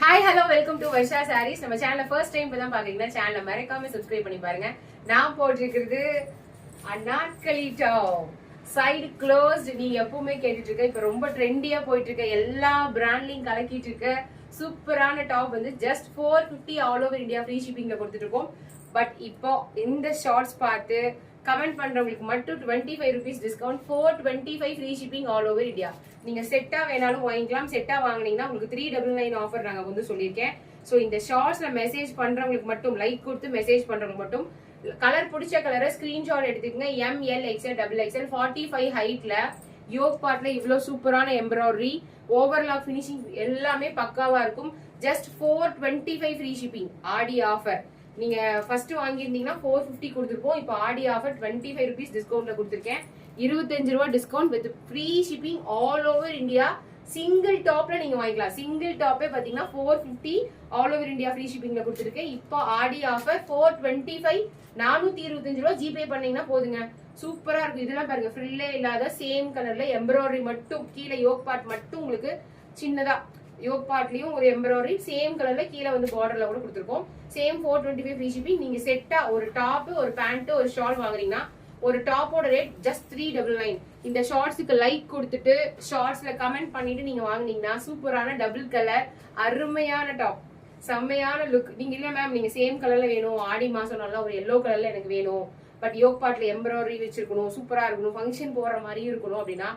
Hi hello welcome to Varsha sarees. நம்ம சேனலை first time இப்போ தான் பார்க்குறீங்கன்னா சேனலை மறக்காம சப்ஸ்கிரைப் பண்ணி பாருங்க. நான் போட்டிருக்கிறது அனார்கலி டாப் சைடு க்ளோஸ்ட். நீங்க எப்பவுமே கேட்டுட்டு இருக்க, இப்போ ரொம்ப ட்ரெண்டியா போயிட்டு இருக்க, எல்லா பிராண்ட்லையும் கலக்கிட்டு இருக்க சூப்பரான டாப் வந்து just 450 all over India free ஷிப்பிங்ல கொடுத்துட்டு இருக்கோம். பட் இப்போ இந்த ஷார்ட்ஸ் பார்த்து கமெண்ட் பண்றவங்களுக்கு மட்டும் 25 rupees discount, 425 free shipping all over India. நீங்க செட்டா வேணாலும் வாங்கிக்கலாம். செட்டா வாங்கினீங்கன்னா உங்களுக்கு 399 ஆஃபர் நாங்க வந்து சொல்லியிருக்கேன். ஸோ இந்த ஷார்ட்ஸ்ல மெசேஜ் பண்றவங்களுக்கு மட்டும், லைக் கொடுத்து மெசேஜ் பண்றவங்களுக்கு மட்டும் கலர் பிடிச்ச கலரை ஸ்கிரீன்ஷாட் எடுத்துக்கங்க. ML XL XXL 45 ஹைட்ல யோக் பார்ட்ல இவ்வளவு சூப்பரான எம்ப்ராய்டரி, ஓவர்லாக் பினிஷிங் எல்லாமே பக்காவா இருக்கும். ஜஸ்ட் 425 ஃப்ரீ ஷிப்பிங் ஆடி ஆஃபர். நீங்க ஃபர்ஸ்ட் வாங்கியிருந்தீங்கன்னா 450 கொடுத்துருப்போம். இப்போ ஆடி ஆஃபர் 25 rupees டிஸ்கவுண்ட்ல கொடுத்துருக்கேன். 25 ரூபா discount with free shipping all over India. Single டாப்ல நீங்க வாங்கிக்கலாம். சிங்கிள் டாப்பே பாத்தீங்கன்னா 450 ஆல் ஓவர் இந்தியா ஃப்ரீ ஷிப்பிங்ல கொடுத்துருக்கேன். இப்போ ஆடி ஆஃபர் 425, 425 ரூபா ஜிபே பண்ணீங்கன்னா போதுங்க. சூப்பரா இருக்கும். இதெல்லாம் பாருங்க, ஃப்ரில்லே இல்லாத சேம் கலர்ல எம்ப்ராய்டரி மட்டும், கீழே யோக் பார்ட் மட்டும் உங்களுக்கு சின்னதா யோக் பார்ட்லயும் ஒரு எம்ப்ராய்டரி சேம் கலர்ல கீழே வந்து பார்டர்ல கூட கொடுத்துருக்கோம். Same 425 free shipping. நீங்க செட்டா ஒரு டாப், ஒரு பேண்ட், ஒரு ஷால் வாங்குறீங்கன்னா ஒரு டாப்போட ரேட் ஜஸ்ட் 399. இந்த ஷார்ட்ஸுக்கு லைக் கொடுத்துட்டு ஷார்ட்ஸ்ல கமெண்ட் பண்ணிட்டு நீங்க வாங்குனீங்கன்னா சூப்பரான டபுள் கலர் அருமையான டாப், செம்மையான லுக். நீங்க இல்ல மேம் நீங்க சேம் கலர்ல வேணும், ஆடி மாசம் நல்லா ஒரு எல்லோ கலர்ல எனக்கு வேணும், பட் யோக் பார்ட்ல எம்ப்ராய்டரி வச்சிருக்கணும், சூப்பரா இருக்கணும், ஃபங்க்ஷன் போற மாதிரி இருக்கணும் அப்படின்னா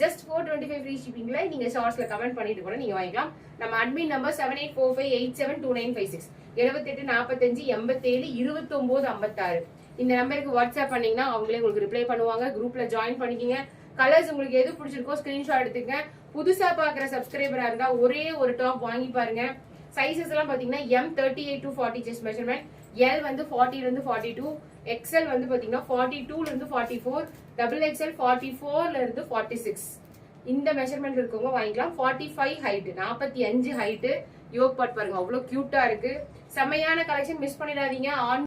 ஜஸ்ட் 425 ஃப்ரீ ஷிப்பிங்ல நீங்க ஷார்ட்ஸ்ல கமெண்ட் பண்ணிட்டு கூட நீங்க வாங்கிக்கலாம். நம்ம அட்மின் நம்பர் 7845872956 78 45 87 29 56. இந்த நம்பருக்கு வாட்ஸ்அப் பண்ணீங்கன்னா அவங்களே உங்களுக்கு ரிப்ளை பண்ணுவாங்க. குரூப்ல ஜாயின் பண்ணிக்கங்க. கலர்ஸ் உங்களுக்கு எது பிடிச்சிருக்கோ ஸ்கிரீன்ஷாட் எடுத்துங்க. புதுசா பாக்குற சப்ஸ்கிரைபரா இருந்தா ஒரே ஒரு டாப் வாங்கி பாருங்க. சைசஸ் எல்லாம் பாத்தீங்கன்னா M38 to 40 chest measurement, L வந்து 40 ல இருந்து 42, XL வந்து பாத்தீங்கன்னா 42 ல இருந்து 44, XXL 44 ல இருந்து 46. இந்த மெஷர்மெண்ட் இருக்கவங்க வாங்கிக்கலாம். 45 ஹைட், 45 ஹைட் யோக் பார்ட் பாருங்க, அவ்வளவு கியூட்டா இருக்கு. செமையான கலெக்ஷன், மிஸ் பண்ணிடாதீங்க.